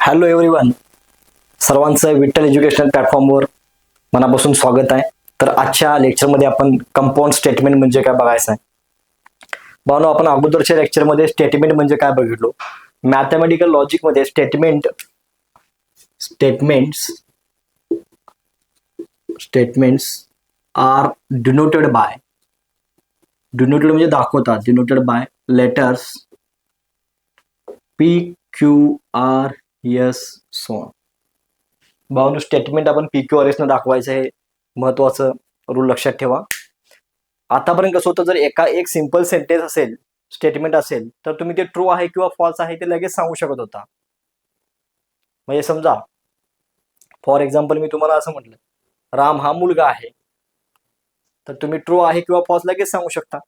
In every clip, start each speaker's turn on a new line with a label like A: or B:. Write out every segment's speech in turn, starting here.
A: Hello everyone, सर्वांचं Vitthal educational प्लॅटफॉर्मवर मनापासून स्वागत आहे. तर आजच्या लेक्चरमध्ये आपण कंपाऊंड स्टेटमेंट म्हणजे काय बघायचं आहे. भावनो, आपण अगोदरच्या लेक्चरमध्ये स्टेटमेंट म्हणजे काय बघितलो. मॅथमॅटिकल लॉजिकमध्ये स्टेटमेंट्स आर डिनोटेड म्हणजे दाखवतात, denoted by letters P Q R S so. भावनो, स्टेटमेंट आपण PQRS न दाखवायचं हे महत्वाचं रूल लक्षात ठेवा. आतापर्यंत कसं होतं, जर एक सिंपल सेंटेन्स असेल, स्टेटमेंट असेल, तर तुम्ही ते ट्रू आहे किंवा फॉल्स आहे ते लगेच सांगू शकत होता. म्हणजे समजा फॉर एक्झाम्पल मी तुम्हाला असं म्हटलं, राम हा मुलगा आहे, तर तुम्ही ट्रू आहे किंवा फॉल्स लगेच सांगू शकता.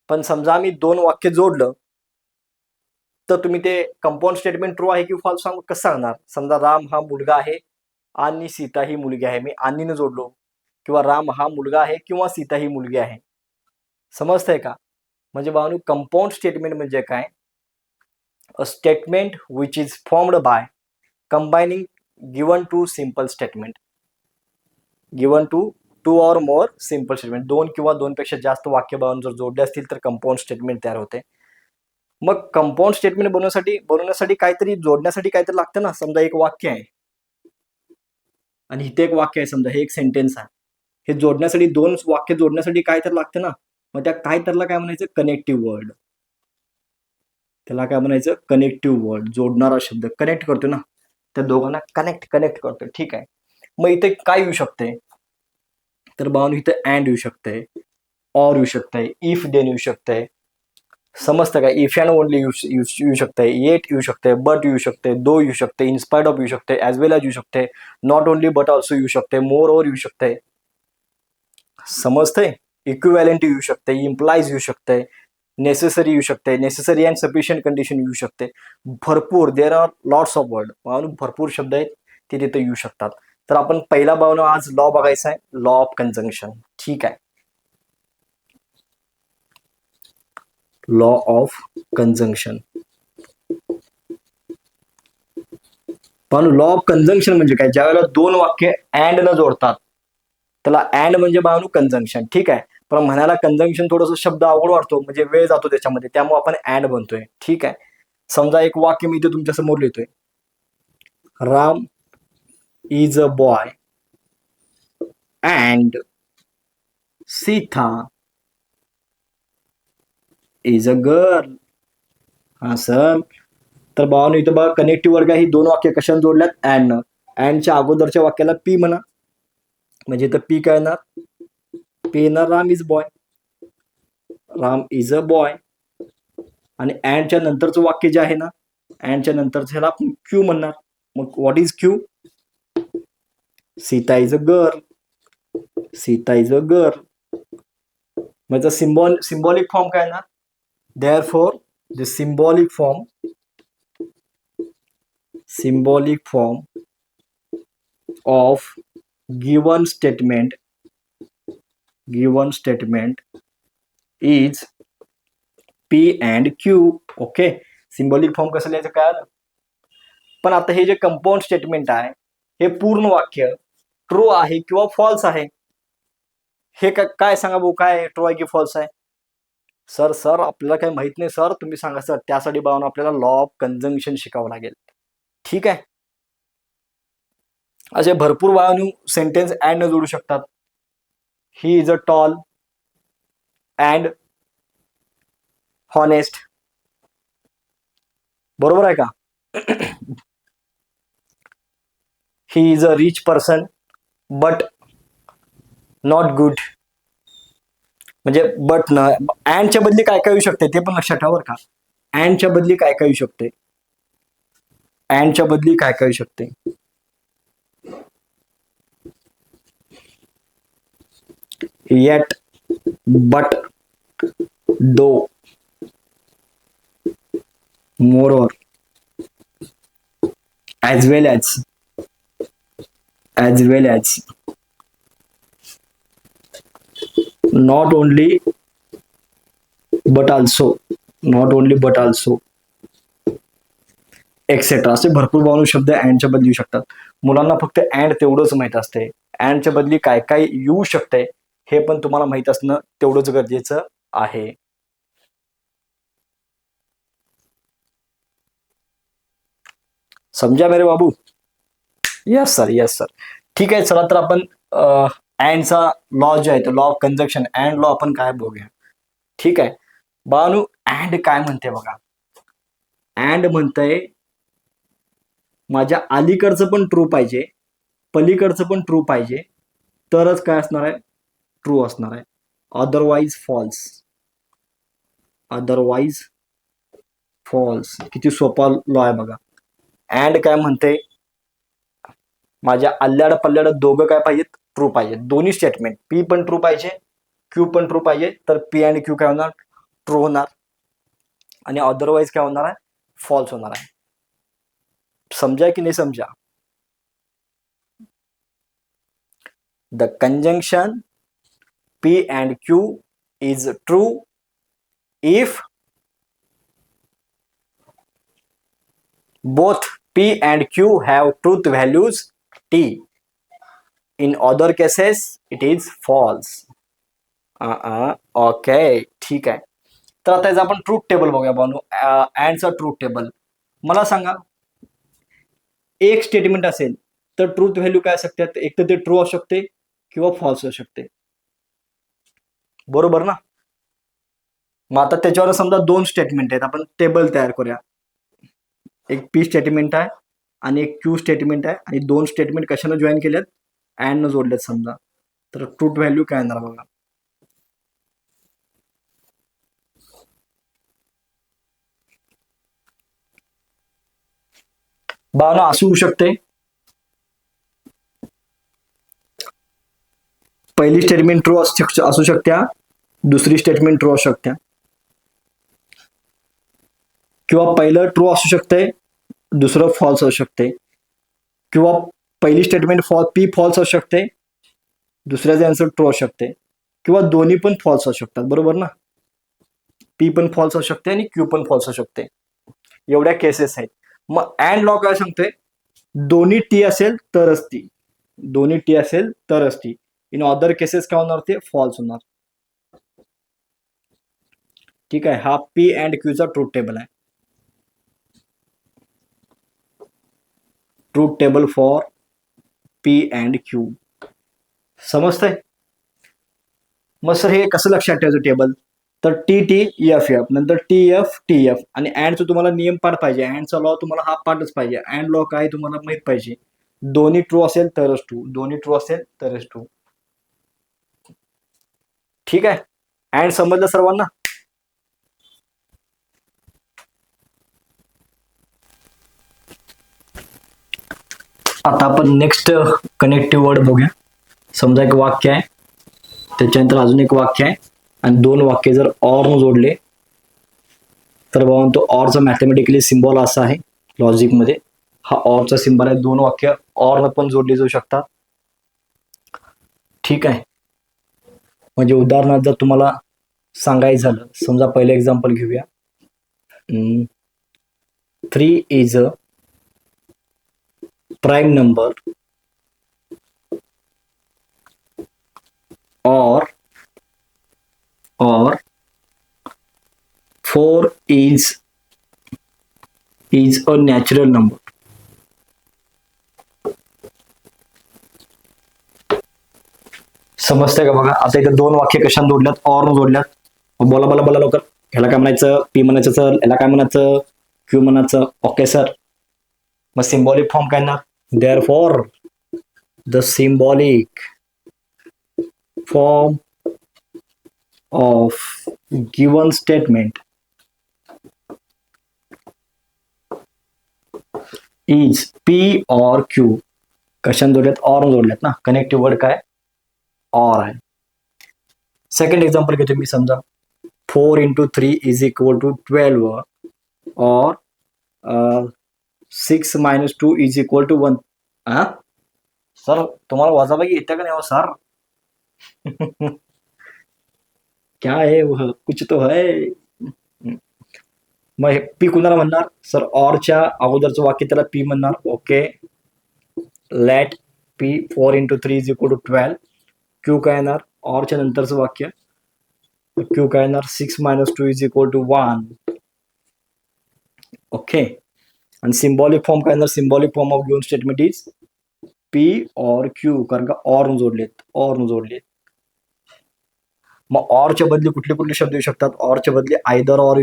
A: पण समजा मी दोन वाक्य जोडलं, तर तुम्ही ते कंपाऊंड स्टेटमेंट ट्रू आहे की फॉल्स कसं सांगणार. समजा राम हा मुलगा आहे आणि सीता ही मुलगी आहे, मी आणि जोडलो, किंवा राम हा मुलगा आहे किंवा सीता ही मुलगी आहे. समजतंय का? म्हणजे भावनो, कंपाऊंड स्टेटमेंट म्हणजे काय? A statement which is formed by combining given two simple statement, given two two or more simple statement. दोन किंवा दोनपेक्षा जास्त वाक्य जर जोडले असतील तर कंपाऊंड स्टेटमेंट तयार होते. मग कंपाऊंड स्टेटमेंट बनवण्यासाठी काहीतरी जोडण्यासाठी काहीतरी लागतं ना. समजा एक वाक्य आहे आणि इथे एक वाक्य आहे, समजा हे एक सेंटेन्स आहे, हे जोडण्यासाठी दोन वाक्य जोडण्यासाठी काय तर लागतं ना. मग त्या काय तरला काय म्हणायचं? Connective word. त्याला काय म्हणायचं? Connective word. जोडणारा शब्द, कनेक्ट करतो ना, त्या दोघांना कनेक्ट करतो. ठीक आहे. मग इथे काय येऊ शकते? तर भावनो, इथे अँड येऊ शकते, ऑर येऊ शकते, इफ देन येऊ शकते. समजतं का? इफ अँड ओनली येऊ शकते, येट येऊ शकते, बट येऊ शकते, दो येऊ शकते, इनस्पाइट ऑफ येऊ शकते, ॲज वेल ॲज येऊ शकते, नॉट ओनली बट ऑल्सो येऊ शकते, मोर ओव्हर येऊ शकते. समजतंय? इक्विव्हॅलेंट येऊ शकते, इम्प्लाइज येऊ शकते, नेसेसरी येऊ शकते, नेसेसरी अँड सफिशियंट कंडिशन येऊ शकते. भरपूर, there are lots of word. भरपूर शब्द आहेत ते तिथे येऊ शकतात. तर आपण पहिला भावना आज लॉ बघायचा आहे, लॉ ऑफ कंजंक्शन. ठीक आहे. Law of conjunction. पण लॉ ऑफ कंजंक्शन म्हणजे काय? ज्यावेळेला दोन वाक्य अँड न जोडतात त्याला अँड म्हणजे भावनो कंजंक्शन. ठीक आहे. पण म्हणायला कंजंक्शन थोडंसं शब्द अवघड वाटतो, म्हणजे वेळ जातो त्याच्यामध्ये, त्यामुळे आपण अँड बनतोय. ठीक आहे. समजा एक वाक्य मी इथे तुमच्या समोर लिहितोय, Ram is a boy and Sita is a girl. हा सर. तर भावानो, इथं बघा कनेक्टिव्ह वर्ग ही दोन वाक्य कशाने जोडल्यात? अँड न. अँडच्या अगोदरच्या वाक्याला पी म्हणा, म्हणजे इथं पी काय येणार? पी येणार Ram is boy. Ram is a boy. आणि अँडच्या नंतरचं वाक्य जे आहे ना, अँडच्या नंतरचं ह्याला आपण क्यू म्हणणार. मग what is Q? Sita is a girl. Sita is a girl. म्हणजे सिम्बॉलिक फॉर्म काय ना? Therefore, the symbolic form of given statement is P and Q. Okay. Symbolic form कसं लिहायचं काय? पण आता हे जे कंपाऊंड स्टेटमेंट आहे, हे पूर्ण वाक्य ट्रू आहे किंवा फॉल्स आहे, हे काय सांगा भाऊ, काय ट्रू आहे की फॉल्स आहे? सर आपल्याला काही माहित नाही सर, तुम्ही सांगा सर. त्यासाठी भावना आपल्याला लॉ ऑफ कंजंक्शन शिकावं लागेल. ठीक आहे. असे भरपूर भावनु सेंटेन्स अँड न जोडू शकतात. He is a tall and honest. बरोबर आहे का? He is a rich person but not good. म्हणजे बट न, अँडच्या बदली काय काय येऊ शकते ते पण लक्षात ठेवा बरं का. अँडच्या बदली काय काय येऊ शकते? अँडच्या बदली काय काय येऊ शकते? Yet, but, though, more, as well as, not only but also, etcetera असे भरपूर भावनु शब्द अँडच्या बदली येऊ शकतात. मुलांना फक्त अँड तेवढंच माहित असते. अँडच्या बदली काय काय येऊ शकते हे पण तुम्हाला माहित असणं तेवढंच गरजेचं आहे. समजा मेरे बाबू? Yes sir, yes sir. ठीक आहे, चला तर आपण अँडचा लॉ जो आहे तो law of conjunction and law आपण काय बघूया. ठीक आहे बाळांनो, अँड काय म्हणते बघा. अँड म्हणतंय माझ्या अलीकडचं पण ट्रू पाहिजे, पलीकडचं पण ट्रू पाहिजे, तरच काय असणार आहे, ट्रू असणार आहे. Otherwise false. Otherwise false. किती सोपा लॉ आहे बघा. अँड काय म्हणते, माझ्या अल्ल्याड पल्ल्याड दोघं काय पाहिजेत, ट्रू पाहिजे. दोन्ही स्टेटमेंट पी पण ट्रू पाहिजे, क्यू पण ट्रू पाहिजे, तर पी अँड क्यू काय होणार, ट्रू होणार. आणि अदरवाईज काय होणार आहे, फॉल्स होणार आहे. समजा की नाही समजा. The conjunction P and Q is true if both P and Q have truth values T. In other cases, it is false. Okay, ठीक आहे. तर आता याचा आपण ट्रूथ टेबल बघूया बानू. अँडचा ट्रूथ टेबल. मला सांगा, एक स्टेटमेंट असेल तर ट्रूथ व्हॅल्यू काय असतात, एक तर ते ट्रू असू शकते किंवा फॉल्स असू शकते. बरोबर ना. मग आता त्याच्यावर समजा दोन स्टेटमेंट आहेत, आपण टेबल तयार करूया. एक पी स्टेटमेंट आहे आणि एक क्यू स्टेटमेंट आहे, आणि दोन स्टेटमेंट कशाने जॉईन केल्यात, अँड न जोडलेत समजा. तर ट्रूथ व्हॅल्यू काय येणार बघा. बावना असू शकते, पहिली स्टेटमेंट ट्रू असू शकत्या, दुसरी स्टेटमेंट ट्रू असू शकत्या, किंवा पहिलं ट्रू असू शकते, दुसरं फॉल्स असू शकते, किंवा पहिली स्टेटमेंट पी फॉल्स असू शकते, दुसऱ्याचा आन्सर ट्रू असू शकते, किंवा दोन्ही पण फॉल्स असू शकतात. बरोबर ना. पी पण फॉल्स असू शकते आणि क्यू पण फॉल्स असू शकते. एवढ्या केसेस आहेत. मग अँड लॉ काय सांगतोय, दोन्ही टी असेल तरच ती, दोन्ही टी असेल तरच ती. इन अदर केसेस काय होणार, ते फॉल्स होणार. ठीक आहे, हा पी अँड क्यूचा ट्रूथ टेबल आहे. Truth table for P and Q. समजतंय. मग सर हे कसं लक्षात ठेवायचं टेबल, तर टी टी एफ एफ नंतर टी एफ टी एफ. आणि अँडचा तुम्हाला नियम पाठ पाहिजे, अँडचा लॉ तुम्हाला हा पाठच पाहिजे. अँड लॉ काय तुम्हाला माहित पाहिजे, दोन्ही ट्रू असेल तरच ट्रू, दोन्ही ट्रू असेल तरच ट्रू. ठीक आहे, अँड समजलं सर्वांना. आता आपण नेक्स्ट कनेक्टिव्ह वर्ड बघूया. समजा एक वाक्य आहे, त्याच्यानंतर अजून एक वाक्य आहे, आणि दोन वाक्य जर ऑर न जोडले तर बाबा तो ऑरचा मॅथमॅटिकली सिम्बॉल असा आहे लॉजिकमध्ये. हा ऑरचा सिम्बॉल आहे. दोन वाक्य ऑर न पण जोडली जाऊ शकतात. ठीक आहे, म्हणजे उदाहरणार्थ जर तुम्हाला सांगायचं झालं, समजा पहिलं एक्झाम्पल घेऊया. 3 is a prime number or 4 is a natural number. समजतंय का बघा. आता इथे दोन वाक्य कशाने जोडल्यात, ऑर न जोडल्यात. बोला बोला बोला लवकर. ह्याला काय म्हणायचं, पी म्हणायचं सर, ह्याला काय म्हणायचं, क्यू म्हणायचं. Okay sir. मग सिम्बॉलिक फॉर्म काय ना, therefore the symbolic form of given statement is P or Q. कशाने जोडल्यात, ऑर जोडल्यात ना. कनेक्टिव्ह वर्ड काय, ऑर आहे. सेकंड एक्झाम्पल घेतो मी. समजा 4 into 3 is equal to 12 or 6 minus 2 is equal to 1. Sir तुम्हाला वजाबाकी येते का नाही हो सर? क्या है वह, कुछ तो है. मग हे पी कुणाला म्हणणार सर, ऑरच्या अगोदरचं वाक्य त्याला पी म्हणणार. Okay, late P 4 × 3 = 12. क्यू काय येणार ऑरच्या नंतरचं वाक्य, क्यू काय येणार 6 - 2 = 1. ओके, आणि सिम्बॉलिक फॉर्म काय येणार, symbolic form of given statement is P or Q, कारण का ऑर जोडलेत. मग ऑरच्या बदली कुठले कुठले शब्द येऊ शकतात, ऑरच्या बदली आयदर ऑर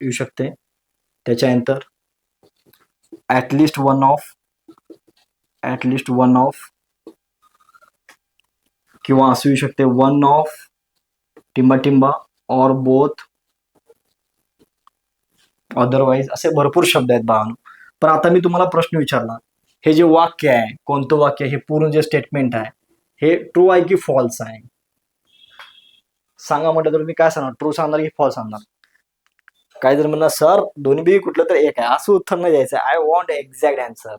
A: येऊ शकते, त्याच्यानंतर ऍटलिस्ट वन ऑफ, किंवा असू शकते वन ऑफ, टिंबा ऑर बोथ, अदरवाईज, असे भरपूर शब्द आहेत बाळांनो. पण आता मी तुम्हाला प्रश्न विचारला, हे जे वाक्य आहे, कोणतं वाक्य, हे पूर्ण जे स्टेटमेंट आहे, हे ट्रू आहे की फॉल्स आहे, सांगा म्हटलं तर मी काय सांगणार, ट्रू सांगणार की फॉल्स सांगणार. काय जर म्हणणार सर दोन्ही पैकी कुठलं तर एक आहे, असं उत्तर नाही द्यायचं, आय वॉन्ट एक्झॅक्ट आन्सर.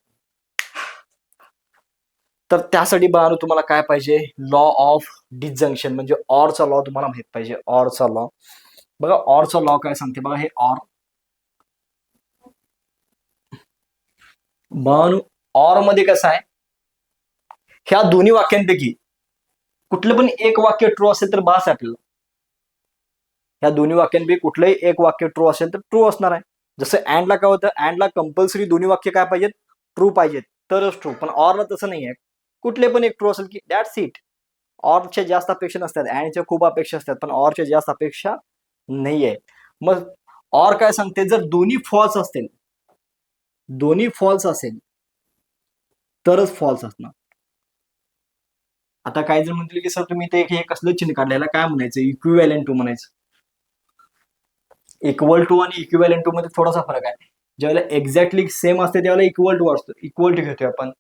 A: तर त्यासाठी बाळांनो तुम्हाला काय पाहिजे, लॉ ऑफ डिसजंक्शन, म्हणजे ऑरचा लॉ तुम्हाला माहित पाहिजे. ऑरचा लॉ बघा, ऑरचा लॉ काय सांगते बघा, हे ऑर बाळांनो, ऑर मध्ये कसं आहे, ह्या दोन्ही वाक्यांपैकी कुठलं पण एक वाक्य ट्रू असेल तर बास आहे आपल्याला. ह्या दोन्ही वाक्यांपैकी कुठलंही एक वाक्य ट्रू असेल तर ट्रू असणार आहे. जसं अँडला काय होतं, अँडला कंपल्सरी दोन्ही वाक्य काय पाहिजेत, ट्रू पाहिजेत तरच ट्रू. पण ऑरला तसं नाही आहे, कुठले पण एक ट्रू असेल की दॅट्स इट. ऑरच्या जास्त अपेक्षा नसतात, अँडच्या खूप अपेक्षा असतात, पण ऑरच्या जास्त अपेक्षा नाही आहे. मग ऑर काय सांगते, जर दोन्ही फॉल्स असेल तरच फॉल्स असणार. आता काही जण म्हणतील की सर तुम्ही ते हे कसलं चिन्ह काढलेलं, काय म्हणायचं, इक्विव्हॅलेंट टू म्हणायचं. इक्वल टू आणि इक्विव्हॅलेंट टू मध्ये थोडासा फरक आहे. ज्यावेळेला एक्झॅक्टली सेम असते त्यावेळेला इक्वल टू असतो, इक्वल टू घेतोय आपण,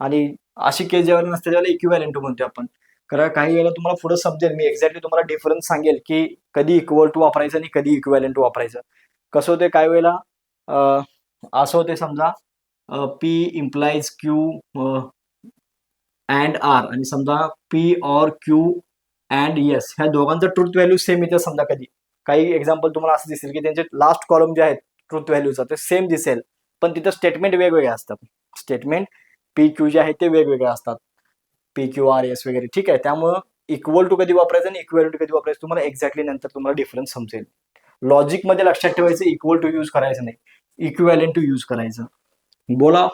A: आणि अशी केस ज्यावेळेला नसते त्यावेळेला इक्विव्हॅलेंट टू म्हणतोय आपण. कारण काही वेळेला तुम्हाला पुढे समजेल, मी एक्झॅक्टली तुम्हाला डिफरन्स सांगेल की कधी इक्वल टू वापरायचं आणि कधी इक्विव्हॅलेंट टू वापरायचं. कसं होते काही वेळेला असं होते, समजा P implies Q and R, आणि समजा P or Q and S, ह्या दोघांचं ट्रूथ व्हॅल्यू सेम येते. समजा कधी काही एक्झाम्पल तुम्हाला असं दिसेल की त्यांचे लास्ट कॉलम जे आहेत ट्रूथ व्हॅल्यूचा ते सेम दिसेल, पण तिथं स्टेटमेंट वेगवेगळे असतात. स्टेटमेंट पी क्यू जे आहेत ते वेगवेगळे असतात, पी क्यू आर एस वगैरे. ठीक आहे, त्यामुळं इक्वल टू कधी वापरायचं आणि इक्वॅलिटी कधी वापरायचं तुम्हाला एक्झॅक्टली नंतर तुम्हाला डिफरन्स समजेल. लॉजिक मध्ये लक्षात ठेवायचं, इक्वल टू यूज करायचं नाही, इक्विव्हॅलेंट टू यूज करायचं. बोला,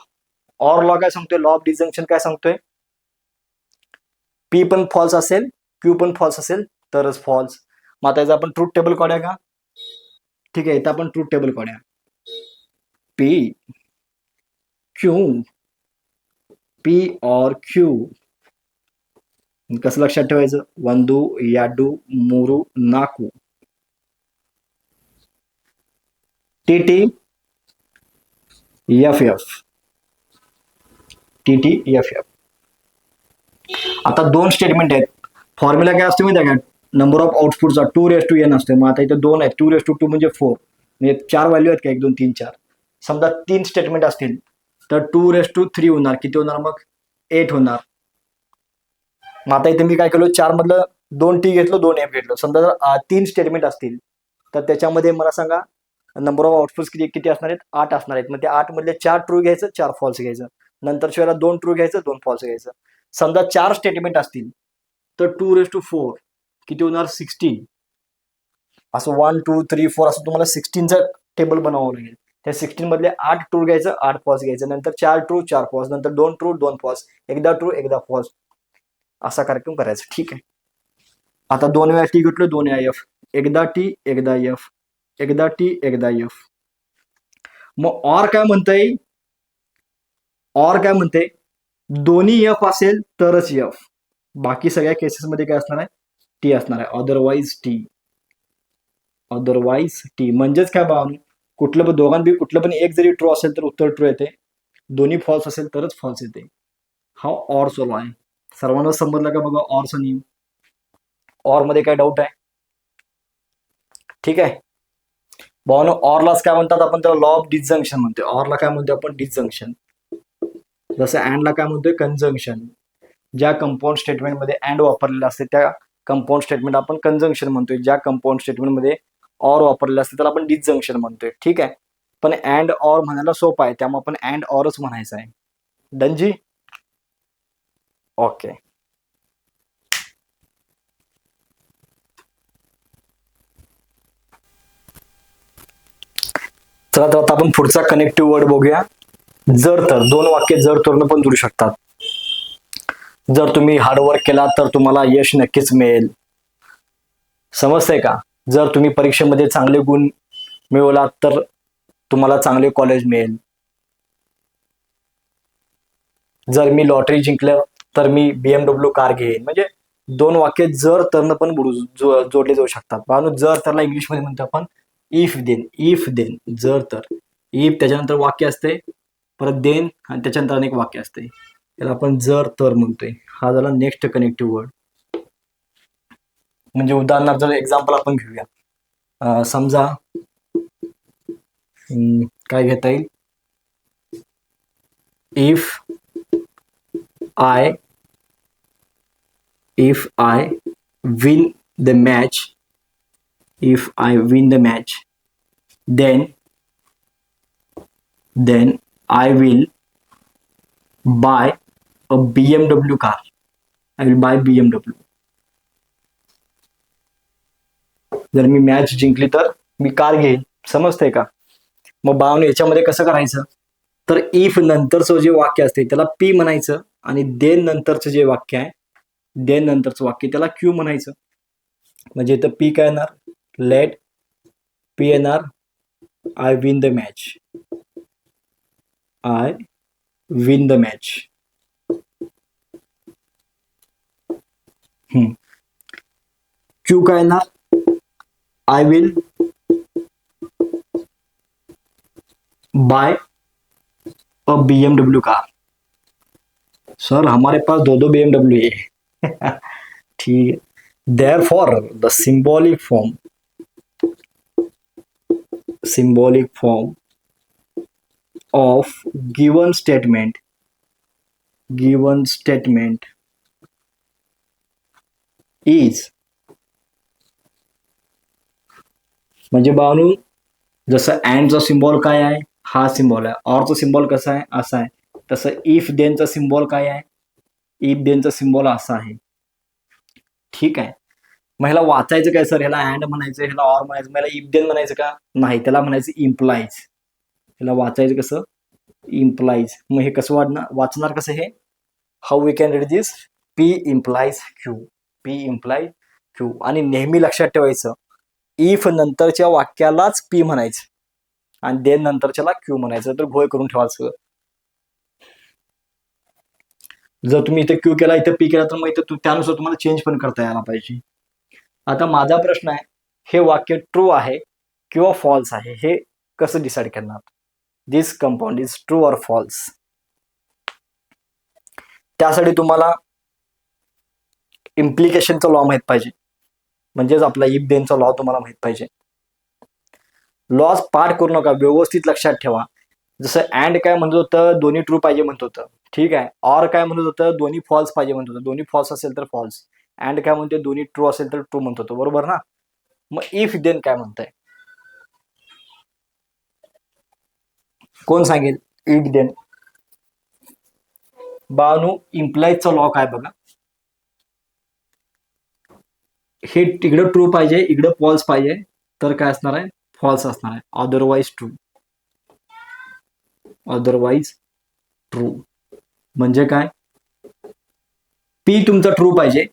A: ऑर लॉ काय सांगतोय, लॉ ऑफ डिसजंक्शन काय सांगतोय, पी पण फॉल्स असेल, क्यू पण फॉल्स असेल तरच फॉल्स. मग आता याचा आपण ट्रूथ टेबल काढूया का, ठीक आहे, इथं आपण ट्रूथ टेबल काढूया. P Q, P or Q, कसं लक्षात ठेवायचं, वंदू याडू मुरू नाकू, T T F F, T T F F. आता दोन स्टेटमेंट आहेत, फॉर्म्युला काय असतो माहिती आहे का, नंबर ऑफ आउटपुटचा 2n असतो. मग आता इथं 2 आहेत, 2 म्हणजे 4, म्हणजे 4 व्हॅल्यू आहेत का, 1 2 3 4. समजा 3 स्टेटमेंट असतील तर 2 होणार, किती होणार मग 8 होणार. मग आता इथे मी काय केलं, 4 मधलं 2 टी घेतलं, 2 एफ घेतलं. समजा जर 3 स्टेटमेंट असतील तर त्याच्यामध्ये मला सांगा नंबर ऑफ आउटपुट्स किती किती असणार आहेत, 8 असणार आहेत. मग ते 8 मधले 4 ट्रू घ्यायचं, 4 फॉल्स घ्यायचं. नंतरच्या वेळेला 2 ट्रू घ्यायचं, 2 फॉल्स घ्यायचं. समजा 4 स्टेटमेंट असतील तर 2 किती होणार 16. असं 1 2 3 4 असं तुम्हाला 16चं टेबल बनावं लागेल. त्या 16 मधले 8 ट्रू घ्यायचं, 8 फॉल्स घ्यायचं. नंतर 4 ट्रू 4 फॉल्स, नंतर 2 ट्रू 2 फॉल्स, एकदा ट्रू एकदा फॉल्स, असा कार्यक्रम करायचा. ठीक आहे, आता 2 वेळा टी घेतलं, 2 वेळा एफ, एकदा टी एकदा एफ, एकदा टी एकदा एफ. मग ऑर काय म्हणते, दोन्ही एफ असेल तरच एफ, बाकी सगळ्या केसेसमध्ये काय असणार आहे, टी असणार आहे, अदरवाईज टी. म्हणजेच काय बघा, कुठलं पण दोघांपैकी कुठलं पण एक जरी ट्रू असेल तर उत्तर ट्रू येते, दोन्ही फॉल्स असेल तरच फॉल्स येते. हा ऑर सोलो आहे. सर्वांना समजलं का बघा ऑरचा नियम. ऑर मध्ये काय डाऊट आहे, ठीक आहे भावानो. ऑरलाच काय म्हणतात आपण, त्याला लॉ ऑफ डिसजंक्शन म्हणतोय. ऑरला काय म्हणतोय आपण, डिसजंक्शन. जसं अँडला काय म्हणतोय, कंजंक्शन. ज्या कंपाऊंड स्टेटमेंटमध्ये अँड वापरलेलं असते त्या कंपाऊंड स्टेटमेंट आपण कंजंक्शन म्हणतोय. ज्या कंपाऊंड स्टेटमेंटमध्ये ऑर वापरलेलं असतं त्याला आपण डिसजंक्शन म्हणतोय. ठीक आहे, पण अँड ऑर म्हणायला सोपं आहे त्यामुळे आपण अँड ऑरच म्हणायचं आहे. डनजी. ओके. चला तर आता आपण पुढचा कनेक्टिव्ह वर्ड बघूया. जर तर. दोन वाक्य जर तरनं पण जोडू शकतात. जर तुम्ही हार्डवर्क केला तर तुम्हाला यश नक्कीच मिळेल. समजतंय का? जर तुम्ही परीक्षेमध्ये चांगले गुण मिळवलात तर तुम्हाला चांगले कॉलेज मिळेल. जर मी लॉटरी जिंकलं तर मी BMW कार घेईन. म्हणजे दोन वाक्य जर तरनं पण जोडले जाऊ शकतात. कारण जर तरला इंग्लिशमध्ये म्हणतो आपण इफ देन. इफ देन जर तर. इफ त्याच्यानंतर वाक्य असते, परत देन आणि त्याच्यानंतर अनेक वाक्य असते, त्याला आपण जर तर म्हणतोय. हा झाला नेक्स्ट कनेक्टिव्ह वर्ड. म्हणजे उदाहरणार्थ जर एक्झाम्पल आपण घेऊया. समजा काय घेता येईल. If I win the match, if I win the match, then I will buy a BMW car. I will buy BMW. जर मी मॅच जिंकली तर मी कार घेईन. समजतंय का? मग बावने याच्यामध्ये कसं करायचं, तर इफ नंतरचं जे वाक्य असते त्याला पी म्हणायचं आणि देन नंतरचं जे वाक्य आहे, देन नंतरचं वाक्य त्याला क्यू म्हणायचं. म्हणजे इथं पी काय येणार, लेट पी येणार I win the match. I win the match. Q काय येणार, I will buy a BMW car. Sir हमारे पास दो BMW है. ठीक है. Therefore, the symbolic form of given statement is. म्हणजे बानू जसं अँडचा सिम्बॉल काय आहे, हा सिम्बॉल आहे. ऑरचा सिम्बॉल कसा आहे, असा आहे. तसं इफ देनचा सिम्बॉल काय आहे, इफ देनचा सिम्बॉल असा आहे. ठीक आहे. मग ह्याला वाचायचं काय सर, ह्याला अँड म्हणायचं, ह्याला ऑर म्हणायचं, मला इफ देन म्हणायचं का, नाही, त्याला म्हणायचं इम्प्लाइज. ह्याला वाचायचं कसं, इम्प्लाइज. मग हे कसं वाचणार कसं हे, how we can read this, P implies Q. P implies Q. आणि नेहमी लक्षात ठेवायचं, इफ नंतरच्या वाक्यालाच पी म्हणायचं आणि देन नंतरच्याला क्यू म्हणायचं. तर घोळ करून ठेवायचं. जर तुम्ही इथे क्यू केला, इथे पी केला, तर मग इथे त्यानुसार तुम्हाला चेंज पण करता यायला पाहिजे. आता माझा प्रश्न आहे, हे वाक्य ट्रू आहे किंवा फॉल्स आहे, हे कसं डिसाईड करणार. This compound is true or false. त्यासाठी तुम्हाला इम्प्लिकेशनचा लॉ माहित पाहिजे. म्हणजेच आपला इफ देनचा लॉ तुम्हाला माहित पाहिजे. लॉज पाठ करू नका, व्यवस्थित लक्षात ठेवा. जसं अँड काय म्हणत होतं, दोन्ही ट्रू पाहिजे म्हणत होतं. ठीक आहे. ऑर काय म्हणत होतं, दोन्ही फॉल्स पाहिजे म्हणत होतं. दोन्ही फॉल्स असेल तर फॉल्स. अँड काय म्हणते, दोन्ही ट्रू असेल तर ट्रू म्हणत होतो. बरोबर ना. मग इफ देन काय म्हणताय, कोण सांगेल. इफ देन बानू इम्प्लाइजचा लॉ काय बघा. हे इकडं ट्रू पाहिजे, इकडं फॉल्स पाहिजे, तर काय असणार आहे, फॉल्स असणार आहे. Otherwise true. अदरवाईज ट्रू म्हणजे काय, पी तुमचा ट्रू पाहिजे,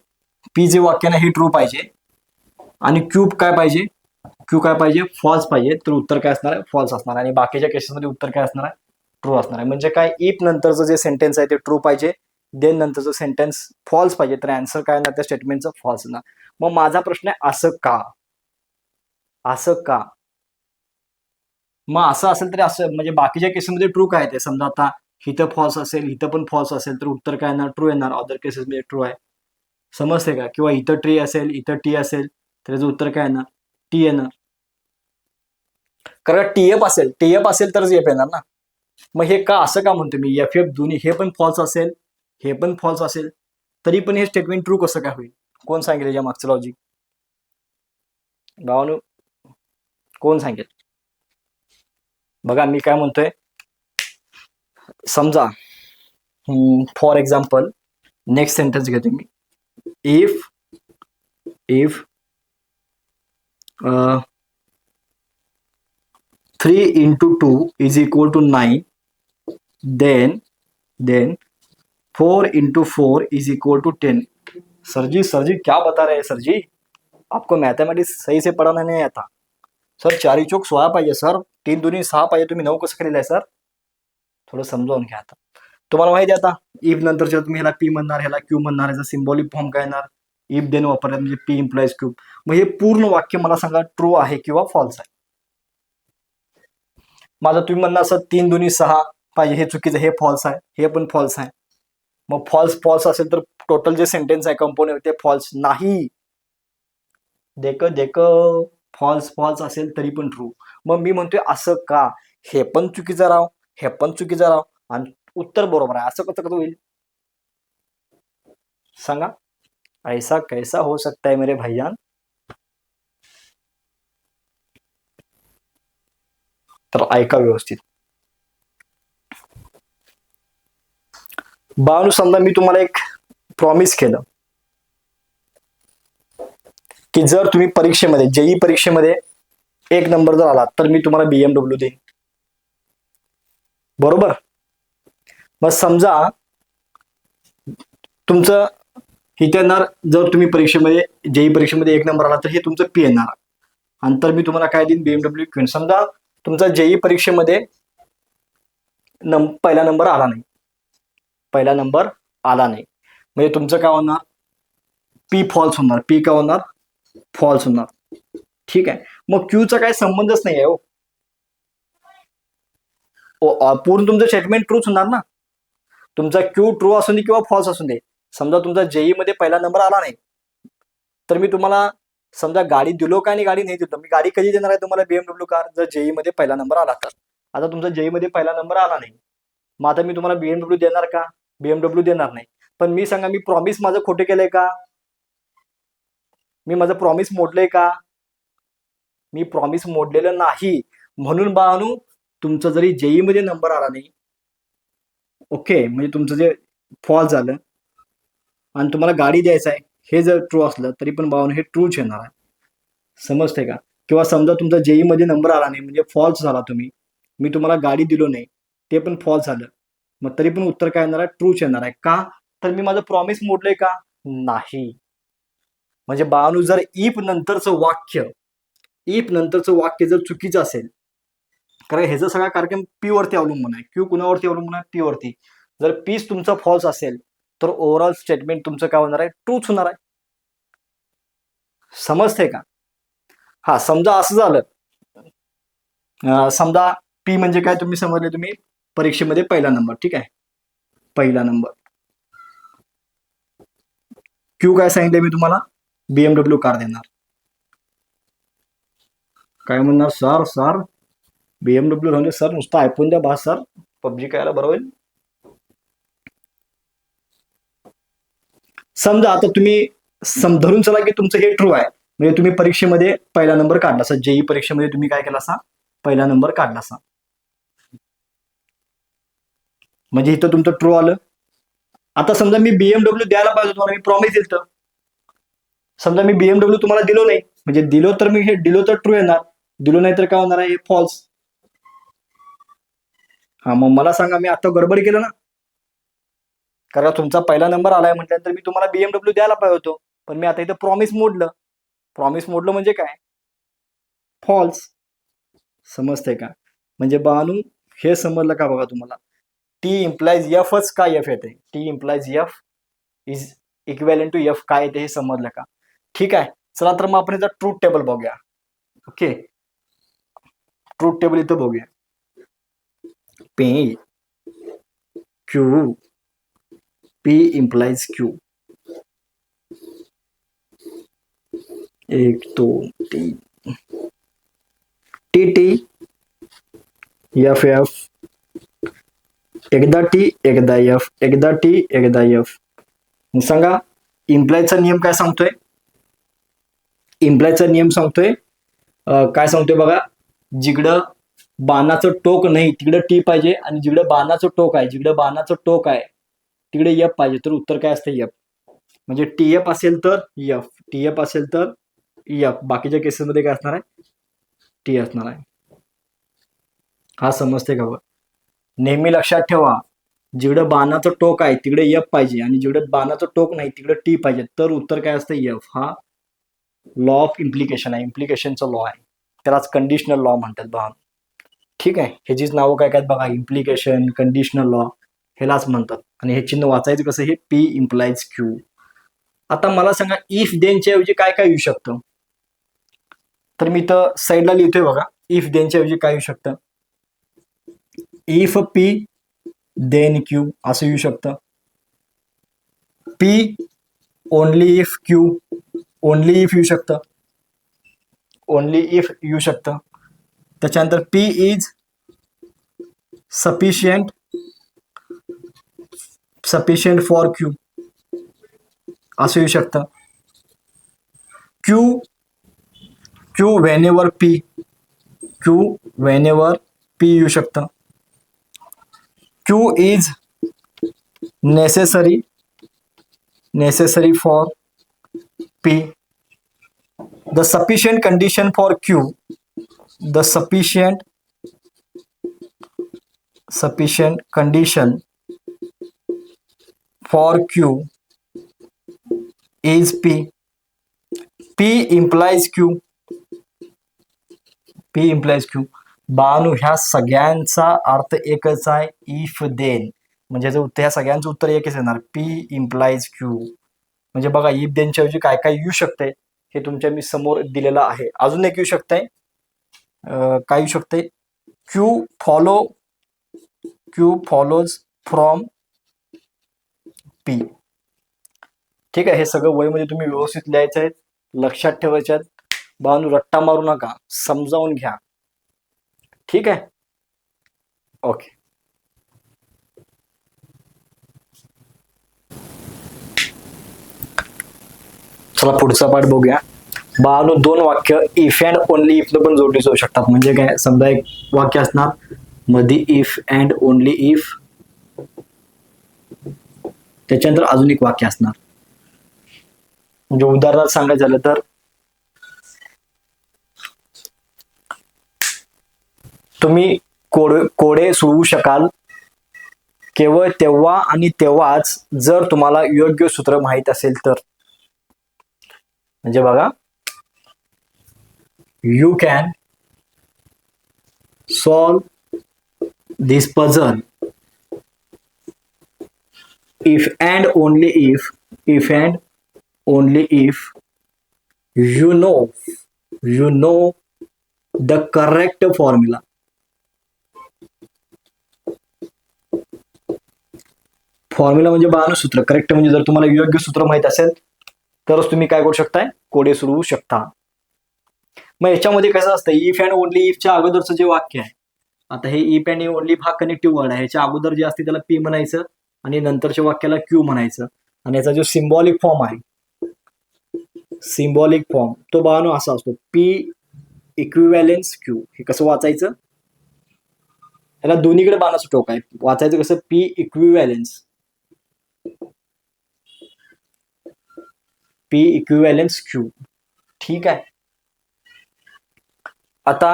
A: पी जे वाक्य ना हे ट्रू पाहिजे, आणि क्यू काय पाहिजे, क्यू काय पाहिजे, फॉल्स पाहिजे. तर उत्तर काय असणार आहे, फॉल्स असणार आहे. आणि बाकीच्या केसेसमध्ये उत्तर काय असणार आहे, ट्रू असणार आहे. म्हणजे काय, इफ नंतरचं जे सेंटेन्स आहे ते ट्रू पाहिजे, देन नंतरचं सेंटेन्स फॉल्स पाहिजे, तर आन्सर काय येणार त्या स्टेटमेंटचं, फॉल्स येणार. मग माझा प्रश्न आहे, असं का, असं का. मग असं असेल तरी असं, म्हणजे बाकीच्या केसेसमध्ये ट्रू काय ते, समजा आता इथं फॉल्स असेल, इथं पण फॉल्स असेल, तर उत्तर काय येणार, ट्रू येणार. अदर केसेसमध्ये ट्रू आहे. समजते का. किंवा इथं ट्री असेल, इथं टी असेल, तर त्याचं उत्तर काय येणार, टी येणार. कारण टीएफ असेल तरच एफ येणार ना. मग हे का, असं का म्हणतो मी, एफ एफ दोन्ही हे पण फॉल्स असेल, हे पण फॉल्स असेल, तरी पण हे स्टेटमेंट ट्रू कसं काय होईल, कोण सांगेल याच्या मागचं लॉजिक. भावानो कोण सांगेल? बघा मी काय म्हणतोय, समजा फॉर एक्झाम्पल नेक्स्ट सेंटेन्स घेतो मी. If if 3 into 2 is equal to 9, then 4 into 4 is equal to 10. Sir जी क्या बता रहे हैं सर जी, आपको मैथमेटिक्स सही से पढ़ाना नहीं आता सर. 4 चौक 16 पाहिजे सर, 3 दुनी 6 पाहिजे, तुम्ही 9 कसं केलेलं आहे सर? थोडं समजावून घ्या. आता तुम्हाला माहिती आहे, आता इफ नंतरच्या तुम्ही ह्याला पी म्हणणार, ह्याला क्यू म्हणणार, ह्याचा सिम्बॉलिक फॉर्म काय येणार? इफ देन वापरला म्हणजे पी इम्प्लाइज क्यू. मग हे पूर्ण वाक्य मला सांगा ट्रू आहे किंवा फॉल्स आहे. माझं तुम्ही म्हणणार असं 3 दुनी 6 पाहिजे, हे चुकीचं, हे फॉल्स आहे, हे पण फॉल्स आहे. मग फॉल्स असेल तर टोटल जे सेंटेन्स आहे कंपोनेंट ते फॉल्स नाही. देक फॉल्स असेल तरी पण ट्रू. मग मी म्हणतोय असं का? हे पण चुकीचं राव, हे पण चुकीचं राव, आणि उत्तर बरोबर आहे, असं कसं होईल सांगा? ऐसा कैसा हो सकता है मेरे भाईजान? तर ऐका व्यवस्थित. बाळांनो, समजा मी तुम्हाला एक प्रॉमिस केलं की जर तुम्ही परीक्षेमध्ये, जेई परीक्षेमध्ये 1 नंबर जर आला तर मी तुम्हाला BMW देईन, बरोबर? मग समजा तुमचं इथे येणार, जर तुम्ही परीक्षेमध्ये, जेई परीक्षेमध्ये 1 नंबर आला तर हे तुमचं पी येणार, आणि तर मी तुम्हाला काय देईन? BMW घेऊन. समजा तुमचा जेई परीक्षेमध्ये पहिला नंबर आला नाही, म्हणजे तुमचं काय होणार? पी फॉल्स होणार. पी काय होणार? फॉल्स होणार. ठीक आहे. मग क्यूचा काय संबंधच नाही आहे हो. पूर्ण तुमचं स्टेटमेंट ट्रूच होणार ना. तुमचा क्यू ट्रू असून दे किंवा फॉल्स असून दे. समजा तुमचा जेई मध्ये पहिला नंबर आला नाही तर मी तुम्हाला समजा गाडी दिलो का आणि गाडी नाही दिलो, मी गाडी कधी देणार आहे तुम्हाला? BMW कार, जर जेई मध्ये पहिला नंबर आला तर. आता तुमचा जेई मध्ये पहिला नंबर आला नाही, मग आता मी तुम्हाला BMW देणार का? BMW देणार नाही. पण मी सांगा, मी प्रॉमिस माझं खोटे केलंय का? मी माझं प्रॉमिस मोडलंय का? मी प्रॉमिस मोडलेलं नाही. म्हणून बाळांनो, तुमचं जरी जेई मध्ये नंबर आला नाही, ओके, म्हणजे तुमचं जे फॉल्स झालं आणि तुम्हाला गाडी द्यायचं आहे, हे जर ट्रू असलं तरी पण बाळांनो हे ट्रूच येणार आहे. समजते का? किंवा समजा तुमचा जेई मध्ये नंबर आला नाही, म्हणजे फॉल्स झाला, तुम्ही, मी तुम्हाला गाडी दिलो नाही, ते पण फॉल्स झालं, मग तरी पण उत्तर काय येणार आहे? ट्रूच येणार आहे. का? तर मी माझं प्रॉमिस मोडलंय का? नाही. म्हणजे बाळांनो, जर इफ नंतरचं वाक्य जर चुकीचं असेल, कारण ह्याचा सगळा कार्यक्रम पी वरती अवलंबून आहे. क्यू कुणावरती अवलंबून आहे? पी वरती. जर पीच तुमचा फॉल्स असेल तर ओव्हरऑल स्टेटमेंट तुमचं काय होणार आहे? ट्रूच होणार आहे. समजते का? हा, समजा असं झालं, समजा पी म्हणजे काय तुम्ही समजले, तुम्ही परीक्षेमध्ये पहिला नंबर, ठीक आहे, पहिला नंबर. क्यू काय सांगितले मी तुम्हाला? BMW कार देणार. काय म्हणणार? सर BMW राहून सर, नुसतं ऐकून द्या बा सर, पबजी करायला बरोबर. समजा आता तुम्ही धरून चला की तुमचं हे ट्रू आहे, म्हणजे तुम्ही परीक्षेमध्ये पहिला नंबर काढला असा, जेई परीक्षेमध्ये तुम्ही काय केला असा? पहिला नंबर काढला असा, म्हणजे इथं तुमचं ट्रू आलं. आता समजा मी BMW द्यायला पाहिजे तुम्हाला, मी प्रॉमिस दिलं, समजा मी BMW तुम्हाला दिलो नाही, म्हणजे दिलो तर मी हे दिलो तर ट्रू येणार, दिलो नाही तर काय होणार आहे? हे फॉल्स. हा, मग मला सांगा, मी आता गडबड केलं ना, कारण तुमचा पहिला नंबर आलाय म्हटल्यानंतर मी तुम्हाला BMW द्यायला पाहिजे होतो, पण मी आता इथं प्रॉमिस मोडलं. म्हणजे काय? फॉल्स. समजते का? म्हणजे बाळांनो, हे समजलं का? बघा तुम्हाला, टी इम्प्लाइज एफच का एफ येते? T implies F is equivalent to F काय येते हे समजलं का? ठीक आहे. चला तर मग आपण इथं ट्रूथ टेबल बघूया. ओके, ट्रूथ टेबल इथं बघूया. P Q, P implies Q, 1 2 3, T T, F F, एकदा टी एकदा एफ, एकदा टी एकदा एफ. सांगा इम्प्लायचा नियम काय सांगतोय? काय सांगतोय बघा, जिकडं बाणाचं टोक नाही तिकडं टी पाहिजे, आणि जिकडं बाणाचं टोक आहे, जिकडं बाणाचं टोक आहे तिकडे एफ पाहिजे. तर उत्तर काय असतं? एफ. म्हणजे टीएफ असेल तर एफ, टीएफ असेल तर एफ, बाकीच्या केसेसमध्ये काय असणार आहे? टी असणार आहे. हा समजते का? नेहमी लक्षात ठेवा, जिकडं बाणाचं टोक आहे तिकडे एफ पाहिजे, आणि जिकडं बाणाचं टोक नाही तिकडे टी पाहिजे. तर उत्तर काय असतं? एफ. हा लॉ ऑफ इम्प्लिकेशन आहे, इम्प्लिकेशनचा लॉ आहे. त्यालाच कंडिशनल लॉ म्हणतात बघा. ठीक आहे, ह्याचीच नावं काय काय बघा, इम्प्लिकेशन, कंडिशनल लॉ, ह्यालाच म्हणतात. आणि हे चिन्ह वाचायचं कसं? हे पी इम्प्लाइज क्यू. आता मला सांगा, इफ देनच्या ऐवजी काय काय येऊ शकतं? तर मी तर साईडला लिहितोय बघा, इफ देनच्या ऐवजी काय येऊ शकतं? इफ पी देन क्यू असं येऊ शकतं. P only if Q, only if येऊ शकतं, ओनली इफ येऊ शकतं. त्याच्यानंतर P is sufficient, sufficient for Q असं येऊ शकतं. Q, Q whenever P, Q whenever P येऊ शकतं. Q is necessary, necessary for P. The sufficient condition for Q, the sufficient condition for Q is P. P implies Q, P implies Q. बानू ह्या सगळ्यांचा अर्थ एकच आहे, if then. म्हणजे ह्या सगळ्यांचं उत्तर एकच येणार, पी इम्प्लाइज क्यू. म्हणजे बघा, इफ देनच्या ऐवजी काय काय येऊ शकते हे तुमच्या मी समोर दिलेलं आहे. अजून एक येऊ शकतंय, काय येऊ शकते? Q follows from P. ठीक आहे, हे सगळं वयमध्ये तुम्ही व्यवस्थित लिहायचं आहे, लक्षात ठेवायचे आहेत. बानू रट्टा मारू नका, समजावून घ्या. ठीक आहे, ओके. चला पुढचा पाठ बघूया. बानू दोन वाक्य इफ अँड ओनली इफ पण जोडली जाऊ शकतात. म्हणजे काय? समजा एक वाक्य असणार मध्ये इफ अँड ओनली इफ, त्याच्यानंतर अजून एक वाक्य असणार. म्हणजे उदाहरणार्थ सांगायचं झालं तर, तुम्ही कोडे सोडवू शकाल केवळ तेव्हा आणि तेव्हाच जर तुम्हाला योग्य सूत्र माहित असेल तर. म्हणजे बघा, you can solve this puzzle if and only if you know the correct formula. Formula म्हणजे बाण सूत्र, करेक्ट म्हणजे जर तुम्हाला योग्य सूत्र माहित असेल तरच तुम्ही काय करू शकताय? कोडे सोडवू शकता. मग याच्यामध्ये कसं असतं, इफ अँड ओनली इफच्या अगोदरचं जे वाक्य आहे, आता हे इफ अँड ओनली इफ हा कनेक्टिव्ह वर्ड आहे, ह्याच्या अगोदर जे असते त्याला पी म्हणायचं आणि नंतरच्या वाक्याला क्यू म्हणायचं. आणि याचा जो सिम्बॉलिक फॉर्म आहे, सिम्बॉलिक फॉर्म तो बानो असा असतो, पी इक्विव्हॅलेन्स क्यू. हे कसं वाचायचं? ह्याला दोन्हीकडे बाणाचं टोक आहे, वाचायचं कसं? P equivalence, P equivalence Q. ठीक आहे, आता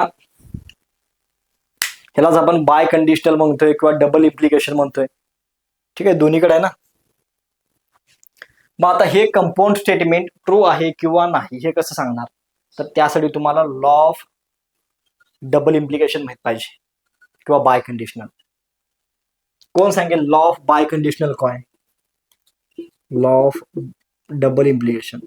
A: ह्यालाच आपण बाय कंडिशनल म्हणतोय किंवा डबल इम्प्लिकेशन म्हणतोय. ठीक आहे, दोन्हीकडे आहे ना. मग आता हे कंपाऊंड स्टेटमेंट ट्रू आहे किंवा नाही हे कसं सांगणार? तर त्यासाठी तुम्हाला लॉ ऑफ डबल इम्प्लिकेशन माहित पाहिजे किंवा बाय कंडिशनल. कोण सांगेल लॉ ऑफ बाय कंडिशनल काय? Law of double implication.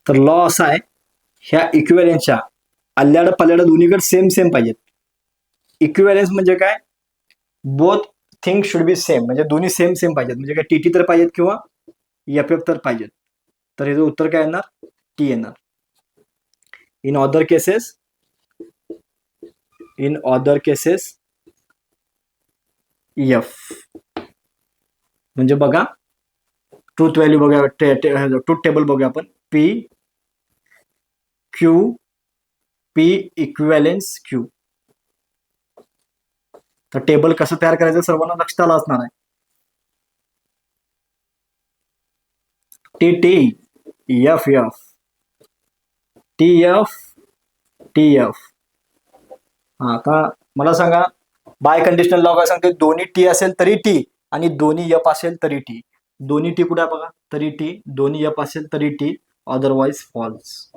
A: तर लॉ असा आहे, ह्या इक्विव्हॅलेन्सच्या अल्ल्याड पल्ल्याड दोन्हीकडे सेम सेम पाहिजेत. इक्विव्हॅलेन्स म्हणजे काय? Both thing should be same, म्हणजे दोन्ही सेम सेम पाहिजेत. म्हणजे काय? टी तर पाहिजेत किंवा एफ तर पाहिजेत. तर याचं उत्तर काय येणार? टी येणार. In other cases F. म्हणजे बघा, ट्रूथ व्हॅल्यू बघा, ट्रूथ टेबल बघूया आपण. P Q P equivalence Q. तर टेबल कसं तयार करायचं सर्वांना लक्षात आलं असणार आहे. T T F F T F T F. हा, आता मला सांगा बाय कंडिशनल लॉ काय सांगते, दोन्ही टी असेल तरी टी आणि दोन्ही एफ असेल तरी टी. दोन्ही टी कुठे आहे बघा, तरी टी. दोन्ही एफ असेल तरी टी, अदरवाइज फॉल्स.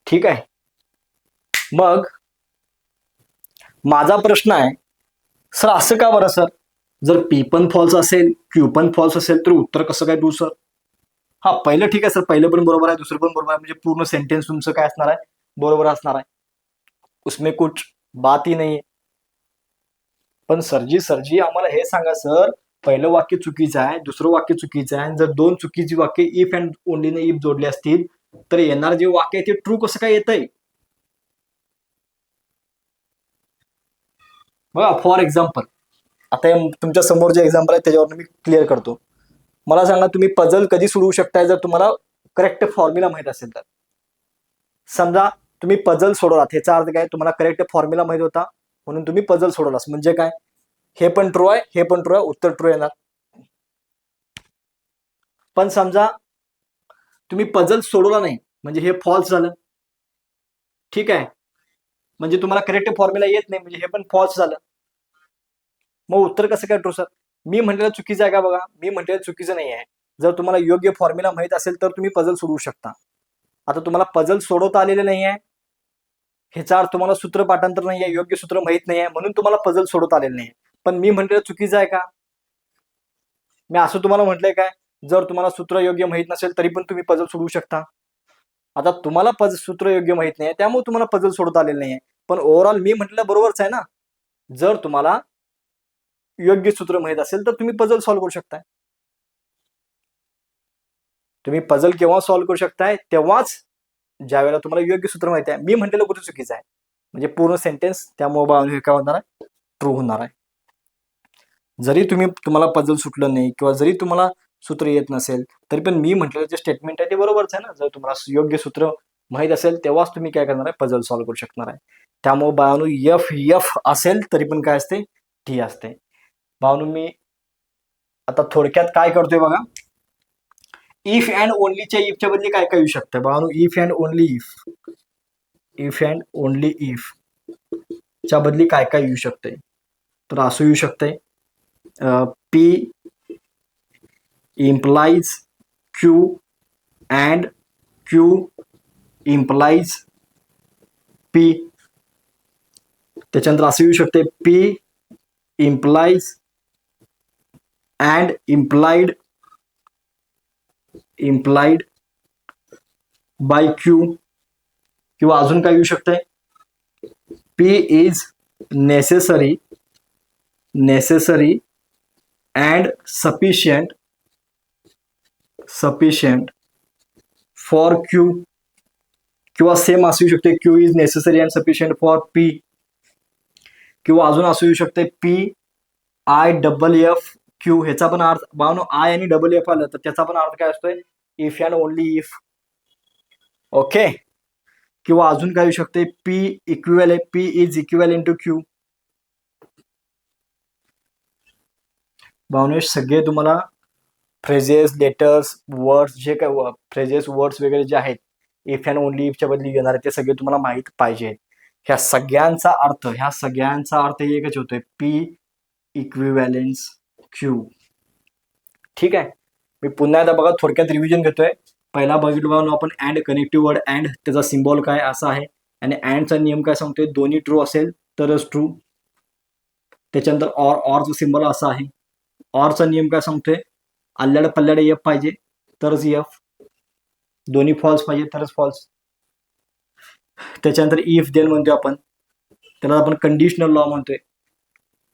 A: ठीक आहे. मग माझा प्रश्न आहे, सर असं का बरं सर, जर पी पण फॉल्स असेल क्यू पण फॉल्स असेल तर उत्तर कसं काय देऊ सर? हा, पहिलं ठीक आहे सर, पहिलं पण बरोबर आहे, दुसरं पण बरोबर आहे, म्हणजे पूर्ण सेंटेन्स तुमचं काय असणार आहे, बरोबर असणार आहे, उसमें कुछ बात ही नाही. पण सरजी आम्हाला हे सांगा सर, पहिलं वाक्य चुकीचं आहे, दुसरं वाक्य चुकीचं आहे, जर दोन चुकीची वाक्य इफ अँड ओनलीने इफ जोडले असतील तर येणार जे वाक्य आहे ते ट्रू कसं काय येतंय? बघा फॉर एक्झाम्पल, आता तुमच्या समोर जे एक्झाम्पल आहे त्याच्यावर मी क्लिअर करतो. मला सांगा तुम्ही पझल कधी सोडवू शकताय जर तुम्हाला करेक्ट फॉर्म्युला माहित असेल तर. समजा तुम्ही पझल सोडवलात, ह्याचा अर्थ काय, तुम्हाला करेक्ट फॉर्म्युला माहित होता म्हणून तुम्ही पझल सोडवलास, म्हणजे काय, हे पण ट्रू आहे, हे पण ट्रू आहे, उत्तर ट्रू येणार. पण समजा तुम्ही पझल सोडवला नाही म्हणजे हे फॉल्स झालं. ठीक आहे, म्हणजे तुम्हाला करेक्ट फॉर्म्युला येत नाही म्हणजे हे पण फॉल्स झालं. मग उत्तर कसं काय ट्रू सर? मी म्हटलेलं चुकीचं आहे का बघा, मी म्हटलेलं चुकीचं नाही आहे. जर तुम्हाला योग्य फॉर्म्युला माहित असेल तर तुम्ही पझल सोडवू शकता. आता तुम्हाला पझल सोडवता आलेले नाही आहे, ह्याचा अर्थ तुम्हाला सूत्र पाठांतर नाही आहे, योग्य सूत्र माहित नाही आहे म्हणून तुम्हाला पझल सोडवता आलेलं नाही. पण मी म्हटलेलं चुकीचं आहे का? मी असं तुम्हाला म्हटलंय काय, जर तुम्हाला सूत्र योग्य माहित नसेल तरी पण तुम्ही पझल सोडवू शकता. आता तुम्हाला सूत्र योग्य माहित नाही त्यामुळे तुम्हाला पझल सोडवता आलेलं नाही. पण ओव्हरऑल मी म्हटलं बरोबरच आहे ना, जर तुम्हाला योग्य सूत्र माहित असेल तर तुम्ही पझल सॉल्व्ह करू शकताय. तुम्ही पझल केव्हा सॉल्व्ह करू शकताय, तेव्हाच ज्या वेळेला तुम्हाला योग्य सूत्र माहिती आहे. मी म्हटलेलं कुठे चुकीचं आहे, म्हणजे पूर्ण सेंटेन्स त्यामुळे हे काय होणार आहे, ट्रू होणार आहे. जरी तुम्हाला पझल सुटलं नाही किंवा जरी तुम्हाला सूत्र येत नसेल तरी पण मी म्हटलेलं जे स्टेटमेंट आहे ते बरोबरच आहे ना. जर तुम्हाला योग्य सूत्र माहित असेल तेव्हाच तुम्ही काय करणार आहे, पझल सॉल्व्ह करू शकणार आहे. त्यामुळे बाळांनो एफ एफ असेल तरी पण काय असते, टी असते. बाळांनो मी आता थोडक्यात काय करतोय बघा, इफ अँड ओनलीच्या इफच्या बदली काय काय येऊ शकतं बाळांनो, if and only if, if and only if च्या बदली काय काय येऊ शकते. तर असं येऊ शकतंय, P implies Q and Q implies P. त्याच्यानंतर असं येऊ शकते, P implies and implied by Q. किंवा अजून काय येऊ शकतंय, P is necessary and sufficient for Q. किंवा सेम असू शकते, Q is necessary and sufficient for P. किंवा अजून असू शकते, P I double F Q. ह्याचा पण अर्थ बावनो आय आणि डबल एफ आलं तर त्याचा पण अर्थ काय असतोय, if and only if. Okay. किंवा अजून काय येऊ शकते, P is equivalent to Q. बावनो सगळे तुम्हाला फ्रेजेस, लेटर्स, वर्ड्स, जे काय फ्रेजेस, वर्ड्स वगैरे जे आहेत इफ अँड ओनली इफच्या बदली घेणार आहे ते सगळे तुम्हाला माहित पाहिजे. ह्या सगळ्यांचा अर्थ एकच होतोय, पी इक्विव्हॅलेन्स क्यू. ठीक आहे. मी पुन्हा एकदा बघा थोडक्यात रिव्हिजन घेतोय. पहिला बघितलं आपण अँड, कनेक्टिव्ह वर्ड अँड, त्याचा सिम्बॉल काय असा आहे आणि अँडचा नियम काय सांगतोय, दोन्ही ट्रू असेल तरच ट्रू. त्याच्यानंतर ऑरचा सिम्बॉल असा आहे. ऑरचा नियम काय सांगतोय, आल्याड पल्ल्याड एफ पाहिजे तरच एफ, दोन्ही फॉल्स पाहिजे तरच फॉल्स. त्याच्यानंतर इफ देन म्हणतोय आपण, त्याला आपण कंडिशनल लॉ म्हणतोय.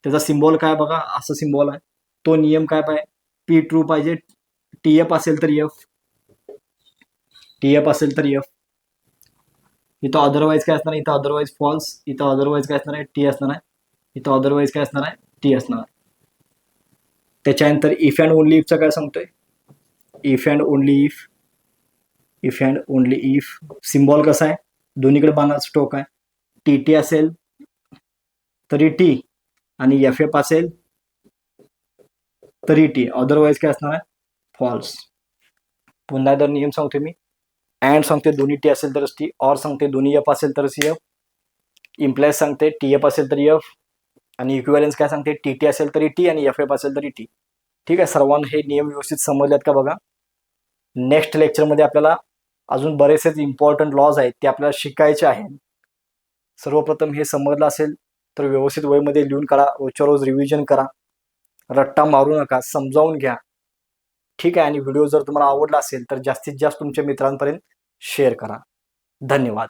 A: त्याचा सिम्बॉल काय बघा, असं सिम्बॉल आहे. तो नियम काय पाहिजे, पी ट्रू पाहिजे, टी एफ असेल तर एफ, इथं अदरवाईज काय असणार आहे, इथं अदरवाईज फॉल्स, इथं अदरवाईज काय असणार आहे, टी असणार आहे, इथं अदरवाईज काय असणार आहे, टी असणार आहे. त्याच्यानंतर इफ अँड ओनली इफचा काय सांगतोय, if and only if, if and only if. Symbol कसा आहे, दोन्हीकडे बाणाचं टोक आहे. टी टी असेल तरी टी आणि एफ एफ असेल तरी टी, अदरवाईज काय असणार आहे, फॉल्स. पुन्हा एकदा नियम सांगतो मी. अँड सांगते दोन्ही टी असेल तरच टी, ऑर सांगते दोन्ही एफ असेल तरच एफ, इम्प्लायज सांगते टी एफ असेल तरी एफ, आणि इक्विव्हॅलन्स काय सांगते टी टी असेल तरी टी आणि एफ एफ असेल तरी टी. ठीक आहे, सर्वांना हे नियम व्यवस्थित समजलेत का बघा. नेक्स्ट लेक्चरमध्ये आपल्याला अजून बरेचसेच इम्पॉर्टंट लॉज आहेत ते आपल्याला शिकायचे आहेत. सर्वप्रथम हे समजलं असेल तर व्यवस्थित वहीमध्ये लिहून काढा, रोजच्या रोज रिव्हिजन करा, रट्टा मारू नका, समजावून घ्या. ठीक आहे, आणि व्हिडिओ जर तुम्हाला आवडला असेल तर जास्तीत जास्त तुमच्या मित्रांपर्यंत शेअर करा. धन्यवाद.